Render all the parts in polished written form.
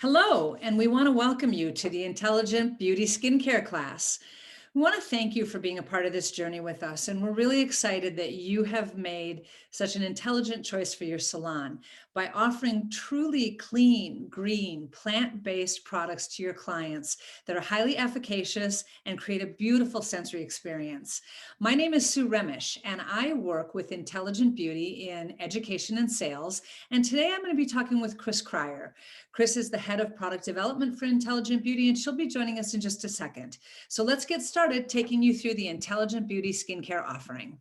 Hello, and we want to welcome you to the Intelligent Beauty Skincare class. We want to thank you for being a part of this journey with us, and we're really excited that you have made such an intelligent choice for your salon by offering truly clean, green, plant-based products to your clients that are highly efficacious and create a beautiful sensory experience. My name is Sue Remish, and I work with Intelligent Beauty in education and sales, and today I'm going to be talking with Chris Cryer. Chris is the head of product development for Intelligent Beauty, and she'll be joining us in just a second. So let's get started taking you through the Intelligent Beauty skincare offering.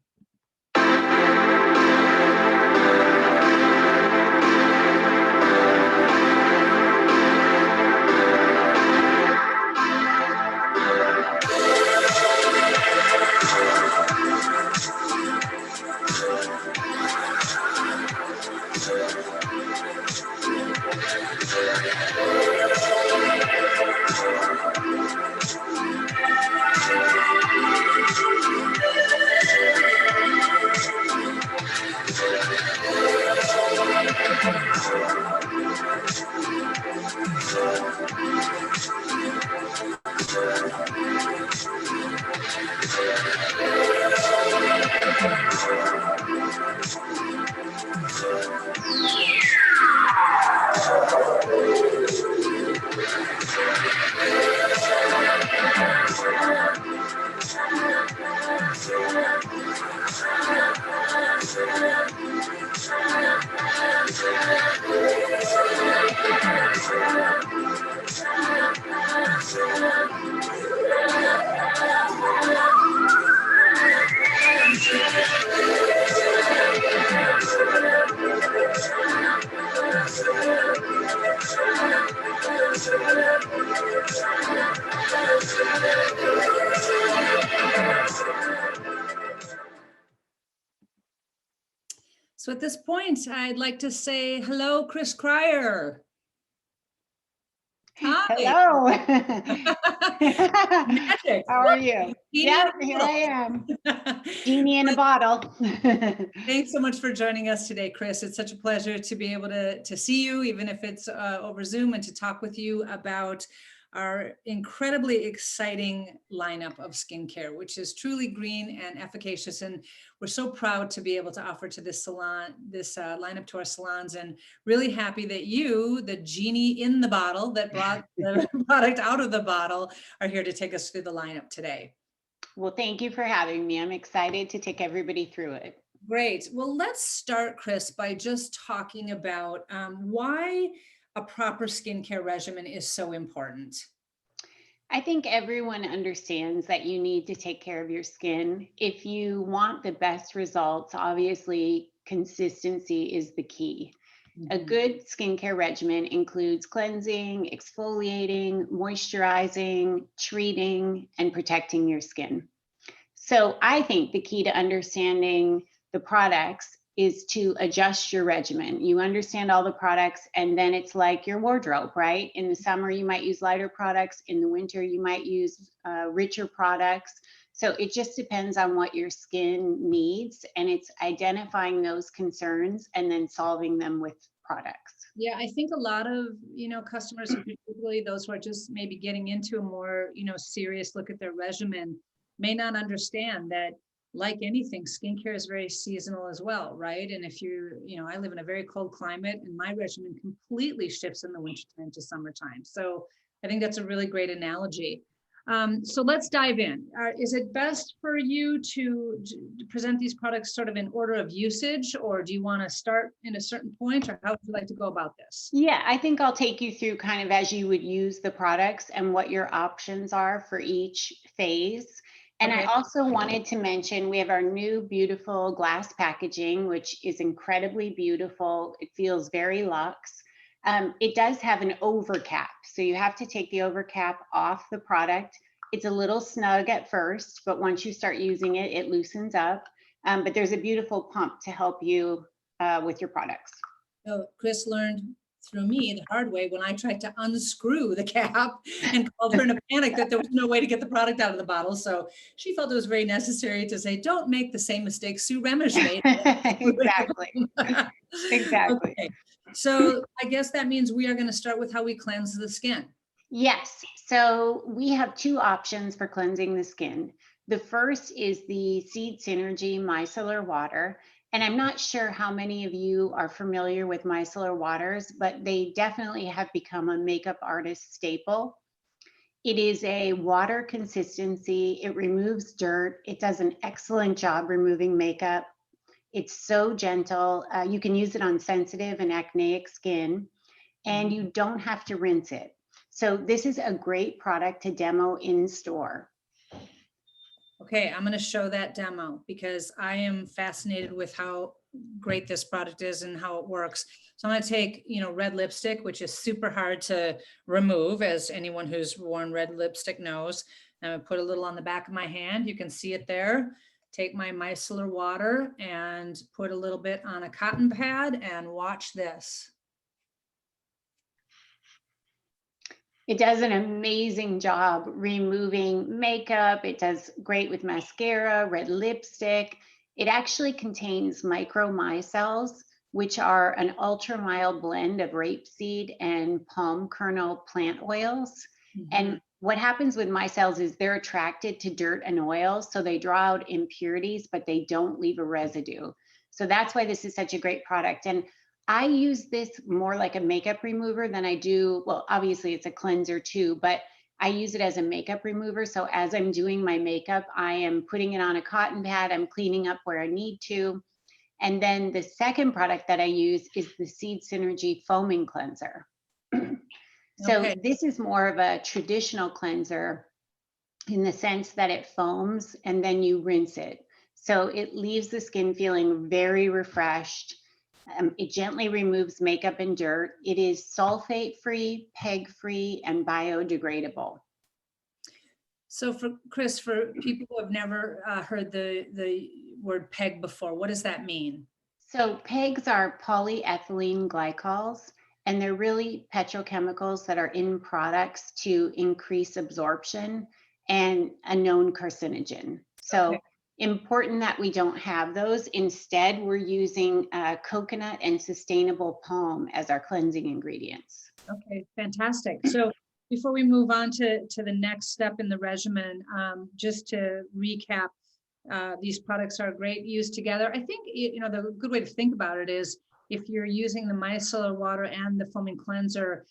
So at this point, I'd like to say hello, Chris Cryer. Hi. Hello. Magic. How are you? Yeah, here I am. Genie in a bottle. Thanks so much for joining us today, Chris. It's such a pleasure to be able to see you, even if it's over Zoom, and to talk with you about our incredibly exciting lineup of skincare, which is truly green and efficacious. And we're so proud to be able to offer to this salon, this lineup to our salons, and really happy that you, the genie in the bottle that brought the product out of the bottle, are here to take us through the lineup today. Well, thank you for having me. I'm excited to take everybody through it. Great. Well, let's start, Chris, by just talking about why a proper skincare regimen is so important. I think everyone understands that you need to take care of your skin. If you want the best results, obviously consistency is the key. A good skincare regimen includes cleansing, exfoliating, moisturizing, treating, and protecting your skin. So I think the key to understanding the products is to adjust your regimen. You understand all the products, and then it's like your wardrobe, right? In the summer, you might use lighter products. In the winter, you might use richer products. So it just depends on what your skin needs, and it's identifying those concerns and then solving them with products. Yeah, I think a lot of, customers, particularly those who are just maybe getting into a more, serious look at their regimen, may not understand that, like anything, skincare is very seasonal as well, right? And if I live in a very cold climate, and my regimen completely shifts in the wintertime to summertime. So I think that's a really great analogy. So let's dive in. Is it best for you to present these products sort of in order of usage, or do you want to start in a certain point, or how would you like to go about this? Yeah, I think I'll take you through kind of as you would use the products and what your options are for each phase. And okay. I also wanted to mention, we have our new beautiful glass packaging, which is incredibly beautiful. It feels very luxe. It does have an overcap. So you have to take the overcap off the product. It's a little snug at first, but once you start using it, it loosens up. But there's a beautiful pump to help you with your products. So Chris learned through me the hard way when I tried to unscrew the cap and called her in a panic that there was no way to get the product out of the bottle. So she felt it was very necessary to say, don't make the same mistake Sue Remish made. Exactly. Exactly. Okay. So I guess that means we are going to start with how we cleanse the skin. Yes. So we have two options for cleansing the skin. The first is the Seed Synergy Micellar Water. And I'm not sure how many of you are familiar with micellar waters, but they definitely have become a makeup artist staple. It is a water consistency. It removes dirt. It does an excellent job removing makeup. It's so gentle. You can use it on sensitive and acneic skin, and you don't have to rinse it. So this is a great product to demo in store. Okay, I'm going to show that demo because I am fascinated with how great this product is and how it works. So I'm going to take, red lipstick, which is super hard to remove, as anyone who's worn red lipstick knows. I'm going to put a little on the back of my hand. You can see it there. Take my micellar water and put a little bit on a cotton pad and watch this. It does an amazing job removing makeup. It does great with mascara, red lipstick. It actually contains micromicelles, which are an ultra mild blend of rapeseed and palm kernel plant oils. And what happens with micelles is they're attracted to dirt and oil, so they draw out impurities, but they don't leave a residue. So that's why this is such a great product. And I use this more like a makeup remover than I do, well, obviously it's a cleanser too, but I use it as a makeup remover. So as I'm doing my makeup, I am putting it on a cotton pad, I'm cleaning up where I need to. And then the second product that I use is the Seed Synergy Foaming Cleanser. So Okay. this is more of a traditional cleanser in the sense that it foams and then you rinse it. So it leaves the skin feeling very refreshed. It gently removes makeup and dirt. It is sulfate-free, PEG-free, and biodegradable. So for Chris, for people who have never heard the word PEG before, what does that mean? So PEGs are polyethylene glycols, and they're really petrochemicals that are in products to increase absorption and a known carcinogen. So Okay. important that we don't have those. Instead, we're using coconut and sustainable palm as our cleansing ingredients. Okay, fantastic. So before we move on to the next step in the regimen, just to recap, these products are great used together. I think, the good way to think about it is if you're using the micellar water and the foaming cleanser,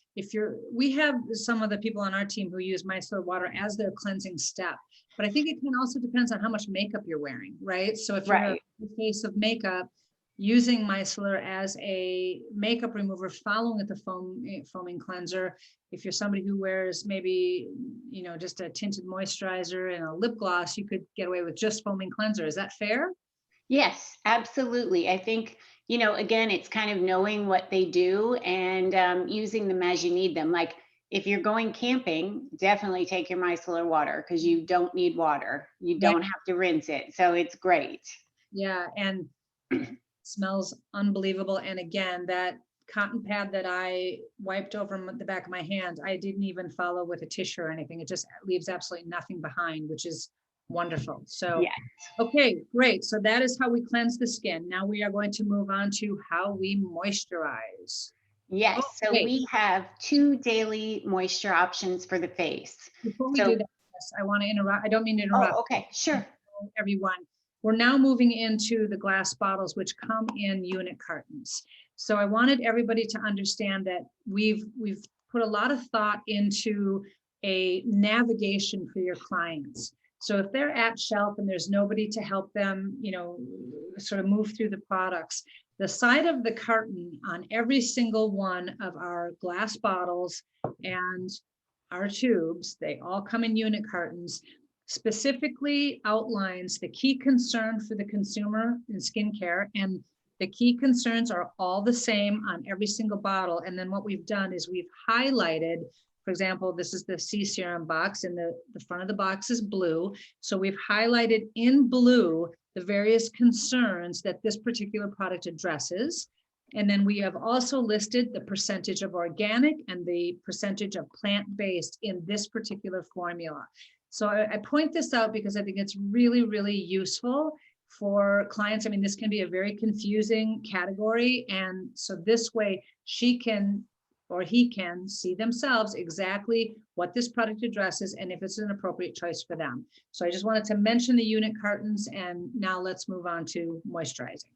we have some of the people on our team who use micellar water as their cleansing step, but I think it can also depends on how much makeup you're wearing, right? So if you're in the face of makeup, using micellar as a makeup remover, following with the foaming cleanser. If you're somebody who wears maybe, just a tinted moisturizer and a lip gloss, you could get away with just foaming cleanser. Is that fair? Yes, absolutely. I think, again, it's kind of knowing what they do and using them as you need them. Like if you're going camping, definitely take your micellar water because you don't need water. You Yeah. don't have to rinse it. So it's great. Yeah. And smells unbelievable. And again, that cotton pad that I wiped over the back of my hand, I didn't even follow with a tissue or anything. It just leaves absolutely nothing behind, which is wonderful. So, Yes. okay, great. So that is how we cleanse the skin. Now we are going to move on to how we moisturize. Yes. Oh, So wait, we have 2 daily moisture options for the face. before we do So, that, yes, I want to interrupt. I don't mean to oh, interrupt okay, sure. everyone. We're now moving into the glass bottles, which come in unit cartons. So I wanted everybody to understand that we've put a lot of thought into a navigation for your clients. So if they're at shelf and there's nobody to help them, sort of move through the products, the side of the carton on every single one of our glass bottles and our tubes, they all come in unit cartons, specifically outlines the key concern for the consumer in skincare. And the key concerns are all the same on every single bottle. And then what we've done is we've highlighted, for example, this is the C serum box and the front of the box is blue. So we've highlighted in blue the various concerns that this particular product addresses. And then we have also listed the percentage of organic and the percentage of plant-based in this particular formula. So I point this out because I think it's really, really useful for clients. I mean, this can be a very confusing category. And so this way she can, or he can see themselves exactly what this product addresses and if it's an appropriate choice for them. So I just wanted to mention the unit cartons, and now let's move on to moisturizing.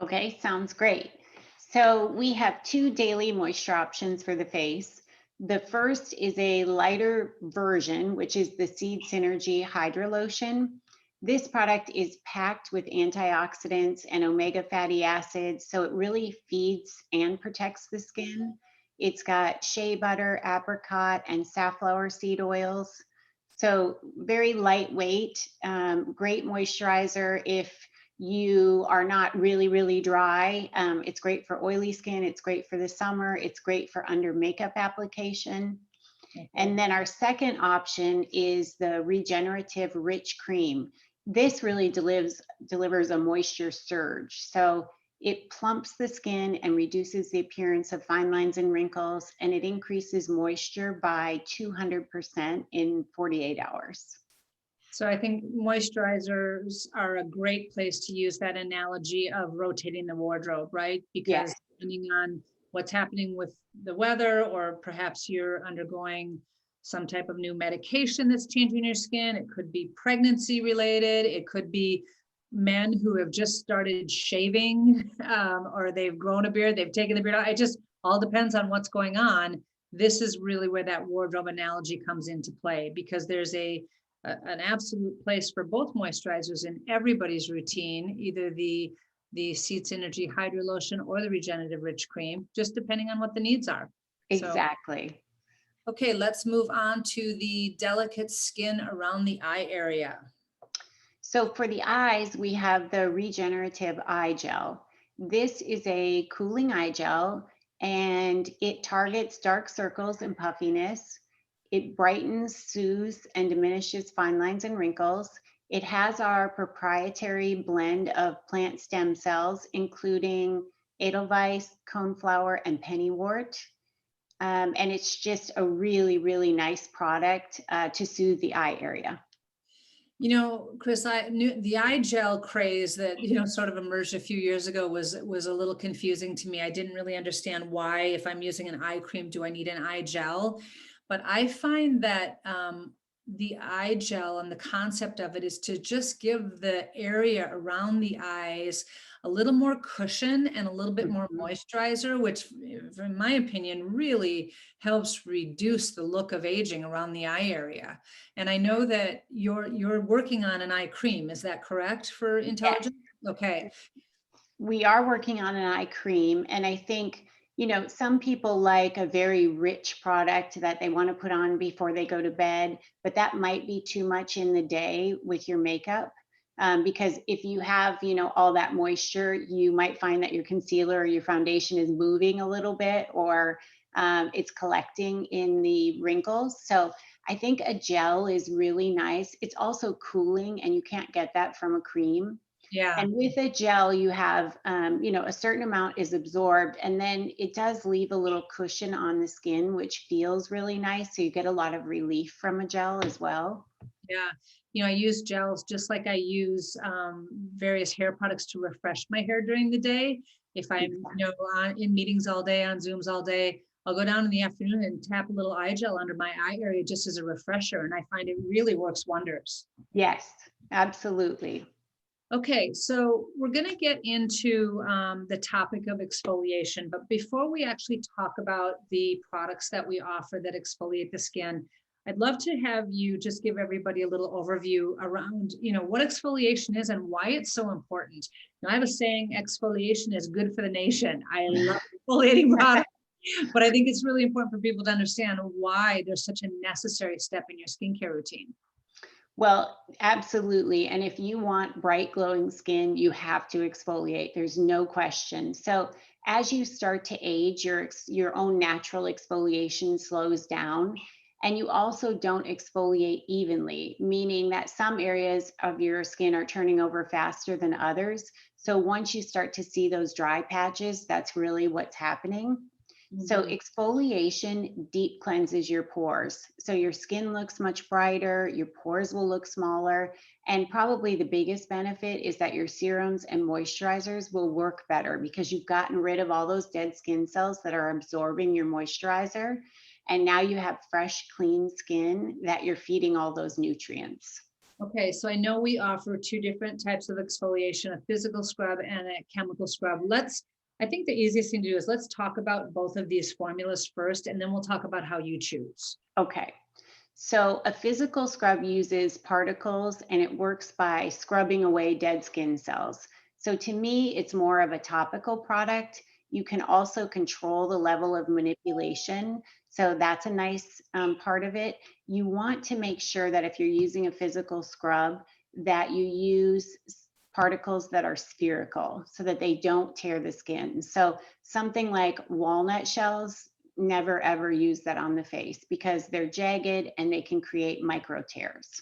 Okay, sounds great. So we have two daily moisture options for the face. The first is a lighter version, which is the Seed Synergy Hydra Lotion. This product is packed with antioxidants and omega fatty acids, so it really feeds and protects the skin. It's got shea butter, apricot, and safflower seed oils. So very lightweight, great moisturizer if you are not really, really dry. It's great for oily skin. It's great for the summer. It's great for under makeup application. And then our second option is the Regenerative Rich Cream. This really delivers a moisture surge. So it plumps the skin and reduces the appearance of fine lines and wrinkles, and it increases moisture by 200% in 48 hours. So I think moisturizers are a great place to use that analogy of rotating the wardrobe, right? Because Yes. depending on what's happening with the weather, or perhaps you're undergoing some type of new medication that's changing your skin, it could be pregnancy related, it could be men who have just started shaving, or they've grown a beard, they've taken the beard out. It just all depends on what's going on. This is really where that wardrobe analogy comes into play, because there's an absolute place for both moisturizers in everybody's routine, either the Seed Synergy Hydra Lotion or the Regenerative Rich Cream, just depending on what the needs are. Exactly. So, okay, let's move on to the delicate skin around the eye area. So for the eyes, we have the Regenerative Eye Gel. This is a cooling eye gel, and it targets dark circles and puffiness. It brightens, soothes, and diminishes fine lines and wrinkles. It has our proprietary blend of plant stem cells, including Edelweiss, coneflower, and pennywort. And it's just a really, really nice product to soothe the eye area. You know, Chris, I knew the eye gel craze that, sort of emerged a few years ago was a little confusing to me. I didn't really understand why, if I'm using an eye cream, do I need an eye gel? But I find that the eye gel and the concept of it is to just give the area around the eyes a little more cushion and a little bit more moisturizer, which, in my opinion, really helps reduce the look of aging around the eye area. And I know that you're working on an eye cream. Is that correct for Intelligent? Yes. Okay. We are working on an eye cream, and I think, some people like a very rich product that they want to put on before they go to bed, but that might be too much in the day with your makeup. Because if you have, all that moisture, you might find that your concealer or your foundation is moving a little bit, or it's collecting in the wrinkles. So I think a gel is really nice. It's also cooling, and you can't get that from a cream. Yeah. And with a gel, you have, a certain amount is absorbed, and then it does leave a little cushion on the skin, which feels really nice. So you get a lot of relief from a gel as well. Yeah. I use gels just like I use various hair products to refresh my hair during the day. If I'm, in meetings all day, on Zooms all day, I'll go down in the afternoon and tap a little eye gel under my eye area just as a refresher. And I find it really works wonders. Yes, absolutely. Okay, so we're going to get into the topic of exfoliation, but before we actually talk about the products that we offer that exfoliate the skin, I'd love to have you just give everybody a little overview around, what exfoliation is and why it's so important. Now, I have a saying, exfoliation is good for the nation. I love exfoliating products, but I think it's really important for people to understand why there's such a necessary step in your skincare routine. Well, absolutely. And if you want bright, glowing skin, you have to exfoliate. There's no question. So as you start to age, your own natural exfoliation slows down. And you also don't exfoliate evenly, meaning that some areas of your skin are turning over faster than others. So once you start to see those dry patches, that's really what's happening. So Mhm. exfoliation deep cleanses your pores. So your skin looks much brighter, your pores will look smaller, and probably the biggest benefit is that your serums and moisturizers will work better because you've gotten rid of all those dead skin cells that are absorbing your moisturizer. And now you have fresh, clean skin that you're feeding all those nutrients. Okay, so I know we offer two different types of exfoliation, a physical scrub and a chemical scrub. I think the easiest thing to do is let's talk about both of these formulas first, and then we'll talk about how you choose. Okay. So a physical scrub uses particles and it works by scrubbing away dead skin cells. So to me, it's more of a topical product. You can also control the level of manipulation. So that's a nice part of it. You want to make sure that if you're using a physical scrub, that you use particles that are spherical so that they don't tear the skin. So something like walnut shells, never ever use that on the face because they're jagged and they can create micro tears.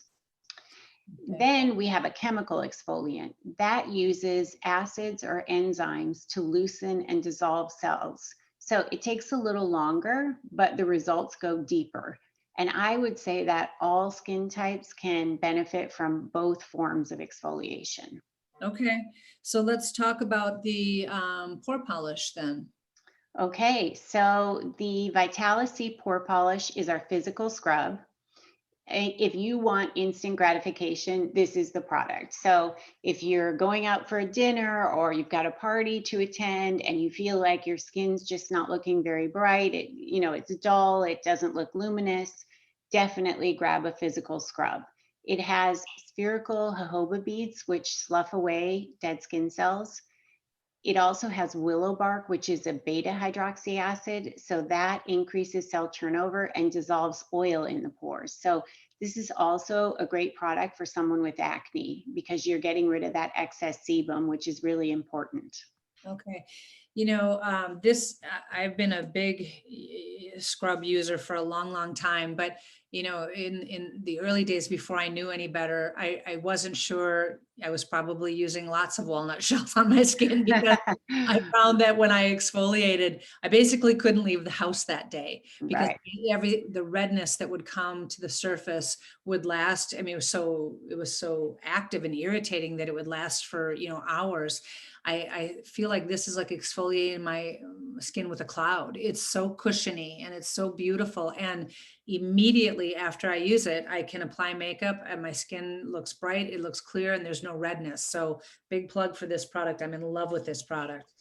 Okay. Then we have a chemical exfoliant that uses acids or enzymes to loosen and dissolve cells. So it takes a little longer, but the results go deeper. And I would say that all skin types can benefit from both forms of exfoliation. Okay, so let's talk about the pore polish then. Okay, so the Vitalicy Pore Polish is our physical scrub. If you want instant gratification, this is the product. So if you're going out for a dinner or you've got a party to attend and you feel like your skin's just not looking very bright, it's dull, it doesn't look luminous, definitely grab a physical scrub. It has spherical jojoba beads, which slough away dead skin cells. It also has willow bark, which is a beta hydroxy acid. So that increases cell turnover and dissolves oil in the pores. So this is also a great product for someone with acne because you're getting rid of that excess sebum, which is really important. Okay. I've been a big scrub user for a long, long time, but in the early days before I knew any better, I wasn't sure. I was probably using lots of walnut shells on my skin because I found that when I exfoliated, I basically couldn't leave the house that day because Right. the redness that would come to the surface would last. I mean, it was so active and irritating that it would last for, hours. I feel like this is like exfoliating my skin with a cloud. It's so cushiony and it's so beautiful. And immediately after I use it, I can apply makeup and my skin looks bright, it looks clear, and there's no redness. So big plug for this product. I'm in love with this product.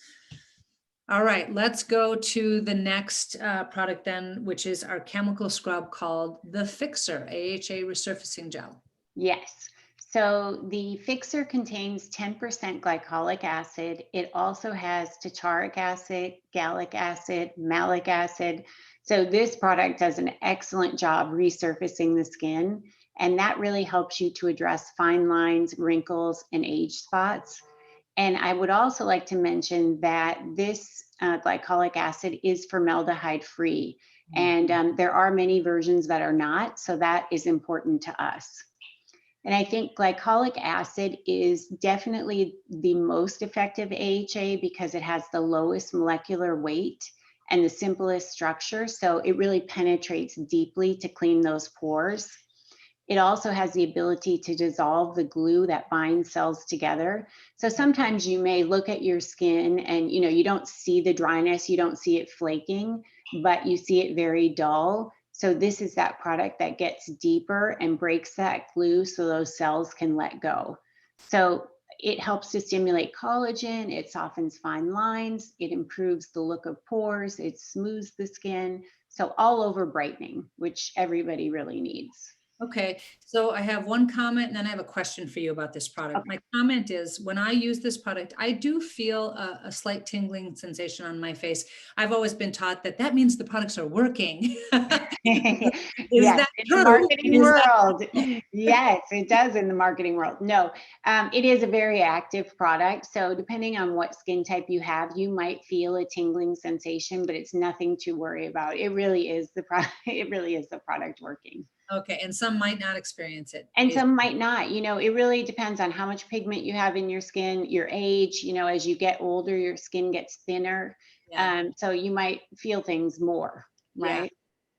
All right, let's go to the next product then, which is our chemical scrub called the Fixer AHA Resurfacing Gel. Yes. So the fixer contains 10% glycolic acid. It also has tartaric acid, gallic acid, malic acid. So this product does an excellent job resurfacing the skin. And that really helps you to address fine lines, wrinkles, and age spots. And I would also like to mention that this glycolic acid is formaldehyde free. And there are many versions that are not. So that is important to us. And I think glycolic acid is definitely the most effective AHA because it has the lowest molecular weight and the simplest structure. So it really penetrates deeply to clean those pores. It also has the ability to dissolve the glue that binds cells together. So sometimes you may look at your skin and you don't see the dryness, you don't see it flaking, but you see it very dull. So this is that product that gets deeper and breaks that glue so those cells can let go. So it helps to stimulate collagen, it softens fine lines, it improves the look of pores, it smooths the skin. So all over brightening, which everybody really needs. Okay, so I have one comment and then I have a question for you about this product. Okay. My comment is when I use this product, I do feel a slight tingling sensation on my face. I've always been taught that means the products are working. Is Yes, that in the true? marketing world. Yes, it does in the marketing world. No, it is a very active product. So depending on what skin type you have, you might feel a tingling sensation, but it's nothing to worry about. It really is the product. It really is the product working. Okay, and some might not experience it. And some might not. It really depends on how much pigment you have in your skin, your age. As you get older, your skin gets thinner. Yeah. So you might feel things more, Yeah. right?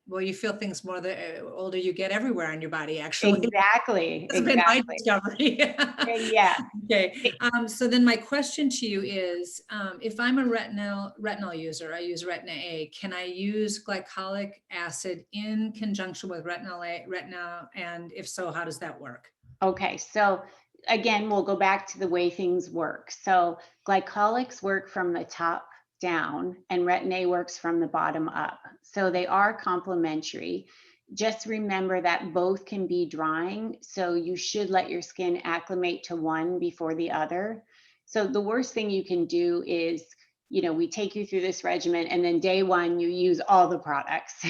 Well, you feel things more the older you get everywhere on your body, actually. Exactly, Has been my exactly. discovery. Yeah. Okay. So then my question to you is, if I'm a retinol user, I use Retin A, can I use glycolic acid in conjunction with retinol? And if so, how does that work? Okay, so again, we'll go back to the way things work. So glycolics work from the top down and retin A works from the bottom up. So they are complementary. Just remember that both can be drying. So you should let your skin acclimate to one before the other. So the worst thing you can do is, we take you through this regimen and then day one, you use all the products.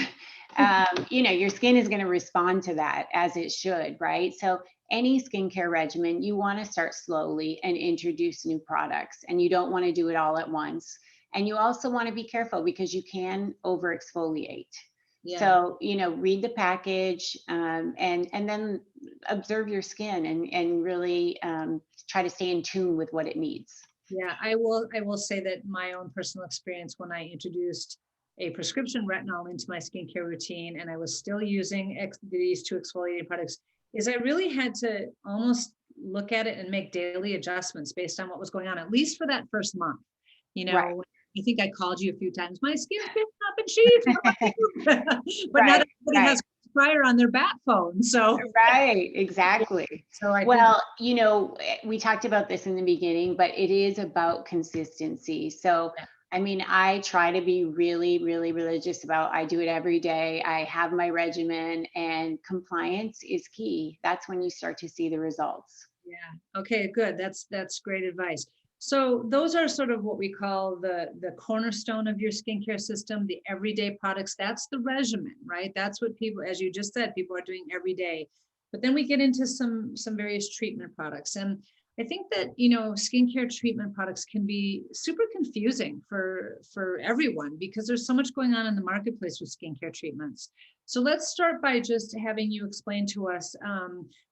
Your skin is going to respond to that as it should, right? So any skincare regimen, you want to start slowly and introduce new products, and you don't want to do it all at once. And you also want to be careful because you can over exfoliate. Yeah. So, read the package, and then observe your skin and really try to stay in tune with what it needs. Yeah, I will say that my own personal experience when I introduced a prescription retinol into my skincare routine and I was still using these two exfoliating products is I really had to almost look at it and make daily adjustments based on what was going on, at least for that first month. You Right. know, I think I called you a few times. My skin's been up and sheath. What do I do? But not Right, everybody right. has prior on their bat phone. So, Right, exactly. so I think, Well, we talked about this in the beginning, but it is about consistency. So, I mean, I try to be really, really religious about I do it every day. I have my regimen, and compliance is key. That's when you start to see the results. yeah. Okay, good. That's great advice. So those are sort of what we call the cornerstone of your skincare system, the everyday products. That's the regimen, right? That's what people, as you just said, people are doing every day. But then we get into some various treatment products. And I think that, skincare treatment products can be super confusing for everyone because there's so much going on in the marketplace with skincare treatments. So let's start by just having you explain to us,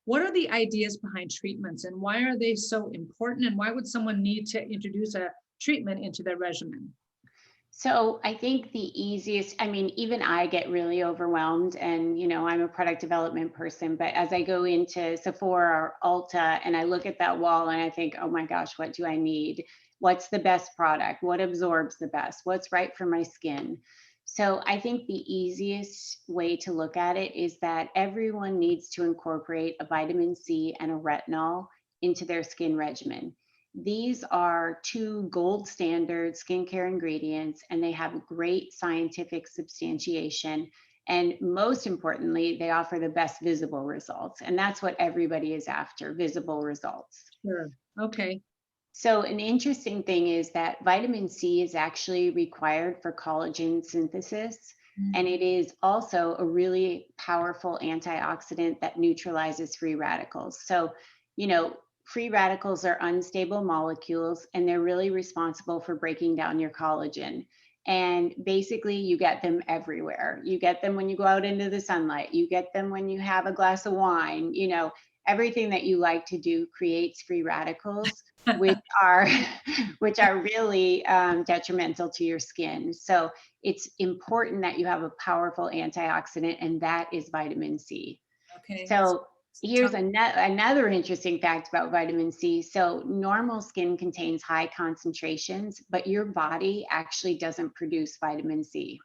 what are the ideas behind treatments and why are they so important? And why would someone need to introduce a treatment into their regimen? So I think the easiest, I mean, even I get really overwhelmed and, I'm a product development person, but as I go into Sephora or Ulta and I look at that wall and I think, oh my gosh, what do I need? What's the best product? What absorbs the best? What's right for my skin? So I think the easiest way to look at it is that everyone needs to incorporate a vitamin C and a retinol into their skin regimen. These are two gold standard skincare ingredients, and they have great scientific substantiation. And most importantly, they offer the best visible results. And that's what everybody is after, visible results. Sure. Okay. So, an interesting thing is that vitamin C is actually required for collagen synthesis. And Mm. it is also a really powerful antioxidant that neutralizes free radicals. So, you know, free radicals are unstable molecules and they're really responsible for breaking down your collagen. And basically, you get them everywhere. You get them when you go out into the sunlight, you get them when you have a glass of wine, everything that you like to do creates free radicals which are which are really detrimental to your skin. So it's important that you have a powerful antioxidant, and that is vitamin C. Okay. So Tell here's another interesting fact about vitamin C. So normal skin contains high concentrations, but your body actually doesn't produce vitamin C.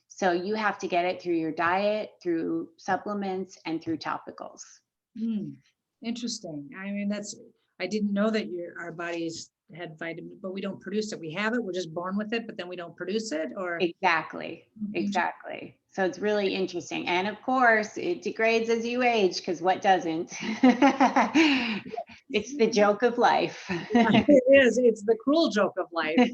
So you have to get it through your diet, through supplements, and through topicals. Mm, interesting. I mean, I didn't know that our bodies had vitamin, but we don't produce it. We have it, we're just born with it, but then we don't produce it or. Exactly. Interesting. Exactly. So it's really interesting. And of course, it degrades as you age because what doesn't? It's the joke of life. It is. It's the cruel joke of life.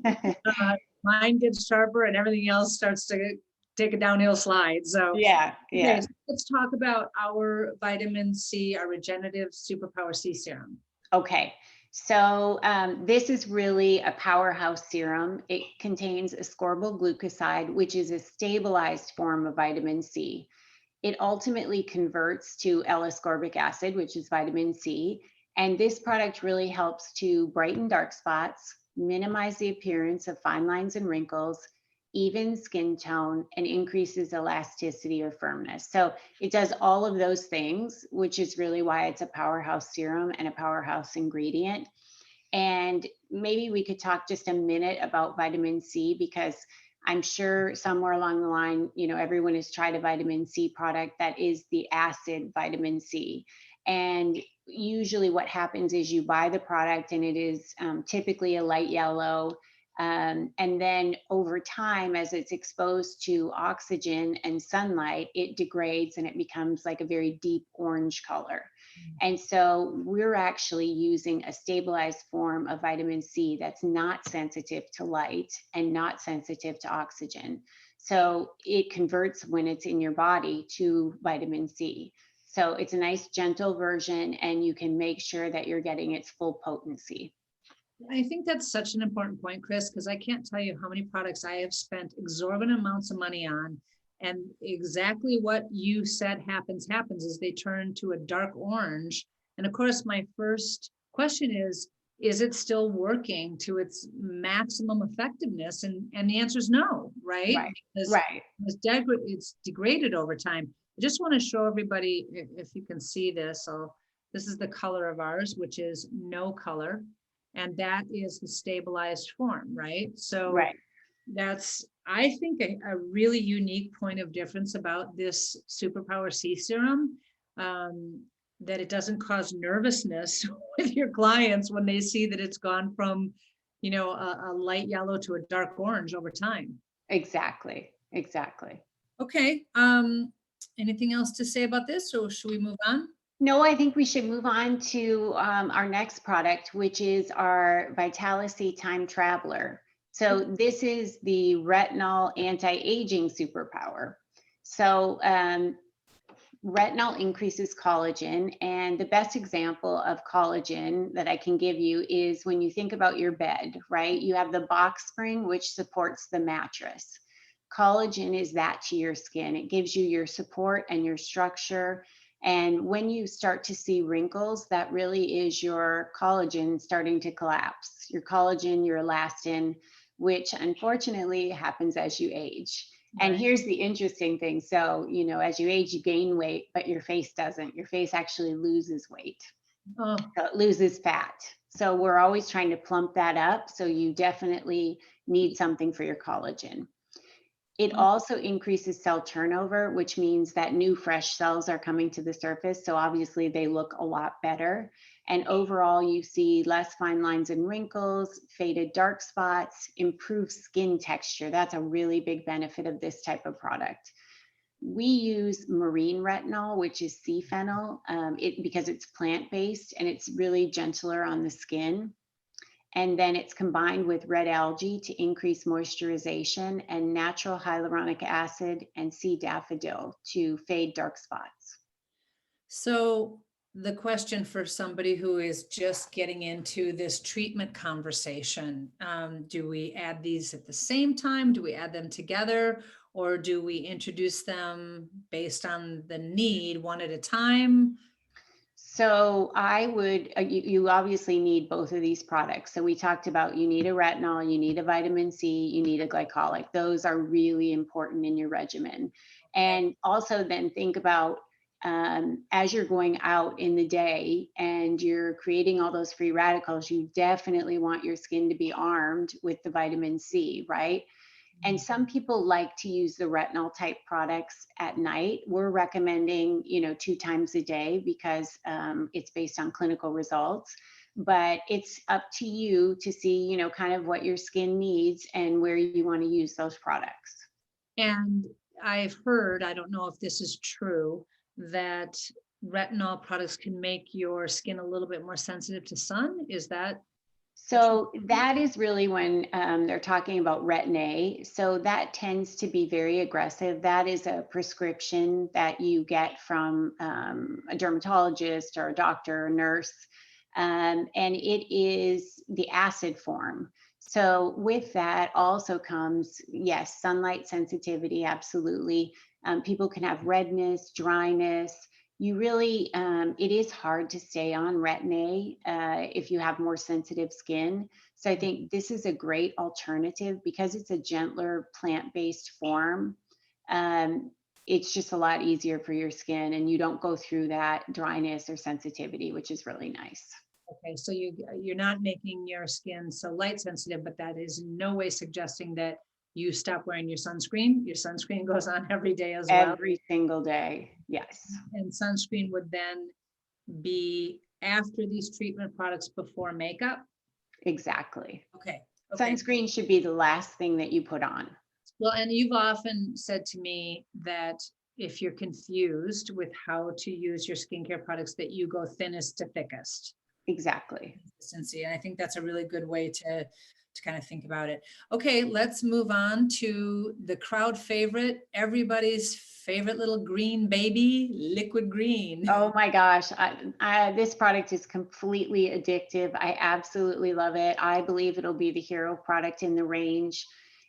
Mine gets sharper and everything else starts to take a downhill slide. So, Yeah, okay, yeah. so let's talk about our vitamin C, our regenerative superpower C serum. Okay. So this is really a powerhouse serum. It contains ascorbyl glucoside, which is a stabilized form of vitamin C. It ultimately converts to L-ascorbic acid, which is vitamin C. And this product really helps to brighten dark spots, minimize the appearance of fine lines and wrinkles, even skin tone, and increases elasticity or firmness. So it does all of those things, which is really why it's a powerhouse serum and a powerhouse ingredient. And maybe we could talk just a minute about vitamin C, because I'm sure somewhere along the line, everyone has tried a vitamin C product that is the acid vitamin C. And usually what happens is you buy the product and it is typically a light yellow. And then over time, as it's exposed to oxygen and sunlight, it degrades and it becomes like a very deep orange color. And so we're actually using a stabilized form of vitamin C that's not sensitive to light and not sensitive to oxygen. So it converts when it's in your body to vitamin C. So it's a nice gentle version, and you can make sure that you're getting its full potency. I think that's such an important point, Chris, because I can't tell you how many products I have spent exorbitant amounts of money on. And exactly what you said happens is they turn to a dark orange. And of course, my first question is it still working to its maximum effectiveness? And the answer is no, right? Right. Because Right. it's degraded over time. I just want to show everybody, if you can see this. This is the color of ours, which is no color. And that is the stabilized form, right? So Right. that's, I think, a really unique point of difference about this Superpower C serum, that it doesn't cause nervousness with your clients when they see that it's gone from, a light yellow to a dark orange over time. Exactly. Exactly. Okay. Anything else to say about this, or should we move on? No, I think we should move on to our next product, which is our Vitalicy Time Traveler. So this is the retinol anti-aging superpower. So retinol increases collagen, and the best example of collagen that I can give you is when you think about your bed, right? You have the box spring, which supports the mattress. Collagen is that to your skin. It gives you your support and your structure. And when you start to see wrinkles, that really is your collagen starting to collapse. Your collagen, your elastin, which unfortunately happens as you age. And Right. here's the interesting thing. So, as you age, you gain weight, but your face doesn't. Your face actually loses weight. Oh, So it loses fat. So we're always trying to plump that up. So you definitely need something for your collagen. It oh, also increases cell turnover, which means that new fresh cells are coming to the surface. So obviously they look a lot better. And overall, you see less fine lines and wrinkles, faded dark spots, improved skin texture. That's a really big benefit of this type of product. We use marine retinol, which is sea fennel, because it's plant-based and it's really gentler on the skin. And then it's combined with red algae to increase moisturization, and natural hyaluronic acid and sea daffodil to fade dark spots. so the question for somebody who is just getting into this treatment conversation, do we add these at the same time? Do we add them together? Or do we introduce them based on the need one at a time? So I would, you obviously need both of these products. So we talked about you need a retinol, you need a vitamin C, you need a glycolic. Those are really important in your regimen. And also then think about as you're going out in the day and you're creating all those free radicals, you definitely want your skin to be armed with the vitamin C, right? And some people like to use the retinol type products at night. We're recommending, 2 times a day because it's based on clinical results. But it's up to you to see, kind of what your skin needs and where you want to use those products. And I've heard, I don't know if this is true, that retinol products can make your skin a little bit more sensitive to sun. Is that true? So that is really when they're talking about retin A. So that tends to be very aggressive. That is a prescription that you get from a dermatologist or a doctor or nurse. And it is the acid form. So with that also comes, yes, sunlight sensitivity, absolutely. People can have redness, dryness, you really, it is hard to stay on Retin-A if you have more sensitive skin. So I think this is a great alternative because it's a gentler plant-based form. Um, it's just a lot easier for your skin and you don't go through that dryness or sensitivity, which is really nice. Okay, so you're not making your skin so light sensitive, but that is in no way suggesting that you stop wearing your sunscreen. Your sunscreen goes on every day as well. Every single day. Yes, And sunscreen would then be after these treatment products before makeup. exactly. Okay. Okay. Sunscreen should be the last thing that you put on. Well, and you've often said to me that if you're confused with how to use your skincare products, that you go thinnest to thickest. Exactly. Consistency. And I think that's a really good way to kind of think about it. Okay, let's move on to the crowd favorite, everybody's favorite little green baby, liquid green. Oh my gosh, this product is completely addictive. I absolutely love it. I believe it'll be the hero product in the range.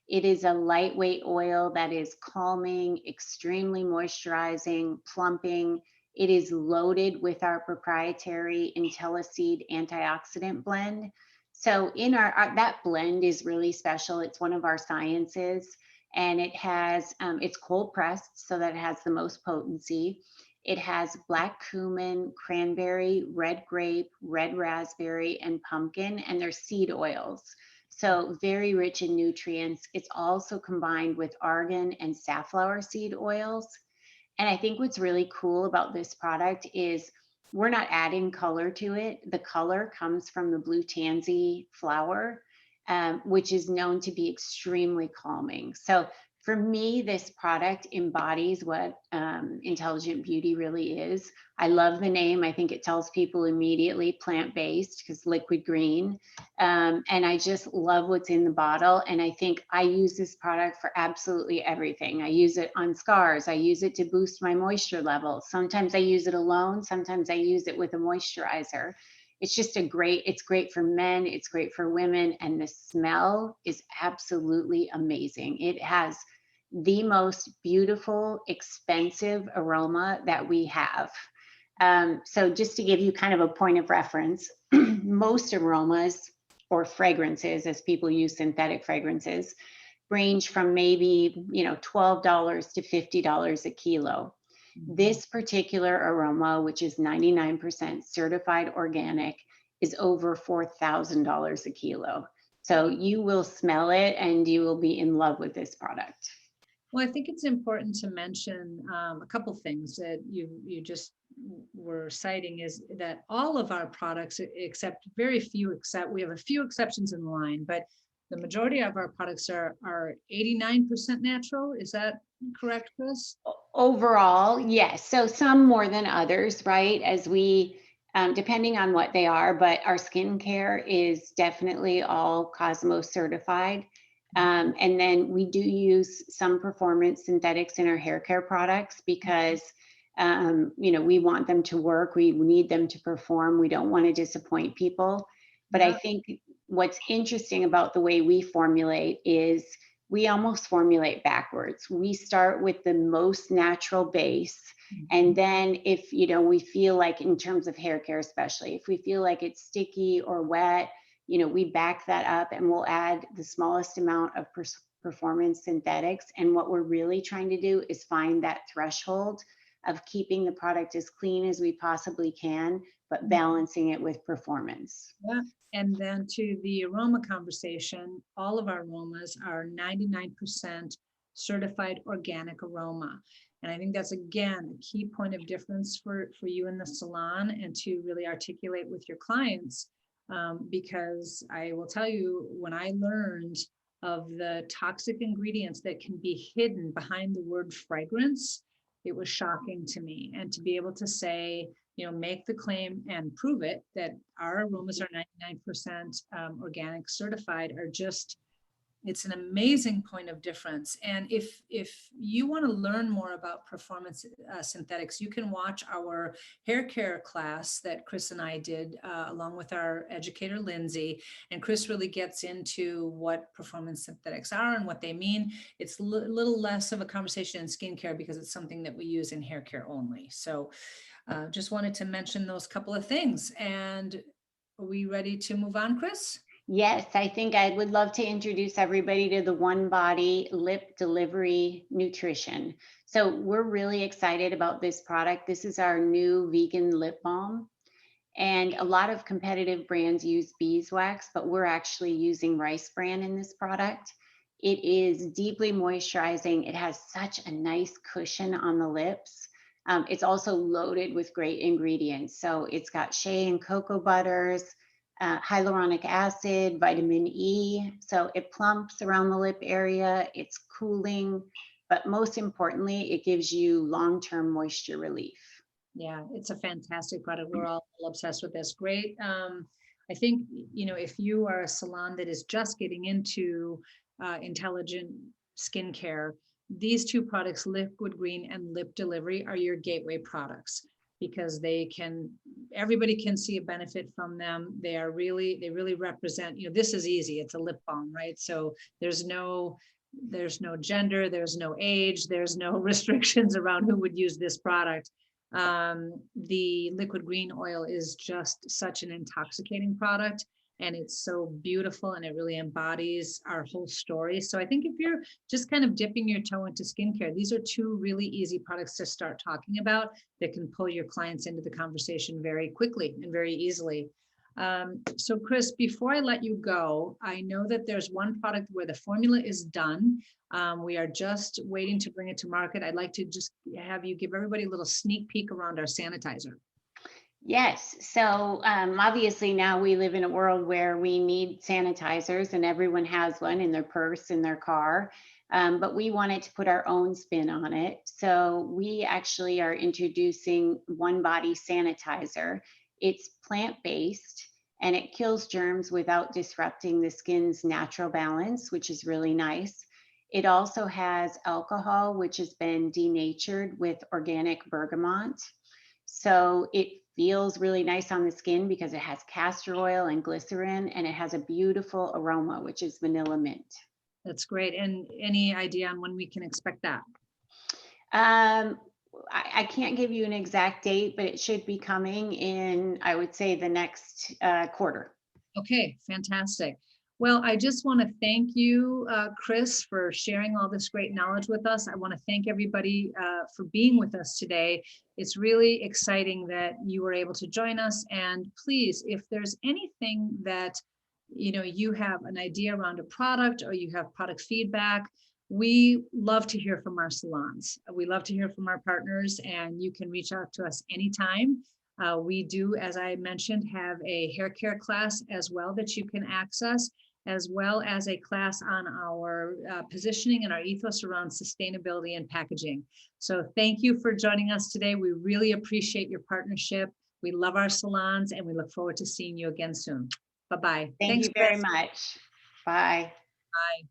It is a lightweight oil that is calming, extremely moisturizing, plumping. It is loaded with our proprietary IntelliSeed antioxidant blend. So in that blend is really special. It's one of our sciences, and it has it's cold pressed so that it has the most potency. It has black cumin, cranberry, red grape, red raspberry, and pumpkin, and they're seed oils. So very rich in nutrients. It's also combined with argan and safflower seed oils. And I think what's really cool about this product is we're not adding color to it. The color comes from the blue tansy flower, which is known to be extremely calming. So for me, this product embodies what intelligent beauty really is. I love the name. I think it tells people immediately plant-based because liquid green. And I just love what's in the bottle. And I think I use this product for absolutely everything. I use it on scars. I use it to boost my moisture levels. Sometimes I use it alone. Sometimes I use it with a moisturizer. It's just it's great for men. It's great for women. And the smell is absolutely amazing. It has the most beautiful, expensive aroma that we have. So just to give you kind of a point of reference, most aromas or fragrances, as people use synthetic fragrances, range from maybe, $12 to $50 a kilo. This particular aroma, which is 99% certified organic, is over $4,000 a kilo. So you will smell it and you will be in love with this product. Well, I think it's important to mention a couple things that you just were citing is that all of our products, except very few, except we have a few exceptions in line, but the majority of our products are 89% natural. Is that correct, Chris? Overall, yes. So some more than others, right? As we, depending on what they are, but our skincare is definitely all Cosmos certified. And then we do use some performance synthetics in our hair care products because, we want them to work. We need them to perform. We don't want to disappoint people. But I think what's interesting about the way we formulate is we almost formulate backwards. We start with the most natural base. And then if, we feel like in terms of hair care, especially if we feel like it's sticky or wet, we back that up and we'll add the smallest amount of performance synthetics. And what we're really trying to do is find that threshold of keeping the product as clean as we possibly can, but balancing it with performance. Yeah. And then to the aroma conversation, all of our aromas are 99% certified organic aroma. And I think that's, again, a key point of difference for you in the salon and to really articulate with your clients. Because I will tell you, when I learned of the toxic ingredients that can be hidden behind the word fragrance, it was shocking to me. And to be able to say, make the claim and prove it that our aromas are 99% organic certified are just, It's an amazing point of difference. And if you want to learn more about performance synthetics, you can watch our hair care class that Chris and I did along with our educator, Lindsay. And Chris really gets into what performance synthetics are and what they mean. It's a little less of a conversation in skincare because it's something that we use in hair care only. So just wanted to mention those couple of things. And are we ready to move on, Chris? Yes, I think I would love to introduce everybody to the One Body Lip Delivery Nutrition. So we're really excited about this product. This is our new vegan lip balm. And a lot of competitive brands use beeswax, but we're actually using rice bran in this product. It is deeply moisturizing. It has such a nice cushion on the lips. It's also loaded with great ingredients. So it's got shea and cocoa butters, hyaluronic acid, vitamin E. So it plumps around the lip area. It's cooling, but most importantly, it gives you long-term moisture relief. Yeah, it's a fantastic product. We're all obsessed with this. Great. I think, if you are a salon that is just getting into intelligent skincare, these two products, Liquid Green and Lip Delivery, are your gateway products because everybody can see a benefit from them. They really represent, this is easy. It's a lip balm, right? So there's no gender, there's no age, there's no restrictions around who would use this product. The liquid green oil is just such an intoxicating product, and it's so beautiful, and it really embodies our whole story. So I think if you're just kind of dipping your toe into skincare, these are two really easy products to start talking about that can pull your clients into the conversation very quickly and very easily. So Chris, before I let you go, I know that there's one product where the formula is done. We are just waiting to bring it to market. I'd like to just have you give everybody a little sneak peek around our sanitizer. Yes. So obviously now we live in a world where we need sanitizers and everyone has one in their purse, in their car. But we wanted to put our own spin on it. So we actually are introducing One Body Sanitizer. It's plant-based and it kills germs without disrupting the skin's natural balance, which is really nice. It also has alcohol, which has been denatured with organic bergamot. So it feels really nice on the skin because it has castor oil and glycerin, and it has a beautiful aroma, which is vanilla mint. That's great. And any idea on when we can expect that? I can't give you an exact date, but it should be coming in, I would say, the next quarter. Okay, fantastic. Well, I just want to thank you, Chris, for sharing all this great knowledge with us. I want to thank everybody for being with us today. It's really exciting that you were able to join us. And please, if there's anything that you have an idea around a product or you have product feedback, we love to hear from our salons. We love to hear from our partners, and you can reach out to us anytime. We do, as I mentioned, have a hair care class as well that you can access, as well as a class on our positioning and our ethos around sustainability and packaging. So thank you for joining us today. We really appreciate your partnership. We love our salons, and we look forward to seeing you again soon. Bye-bye. Thank Thanks, you very Chris. much. Bye. Bye.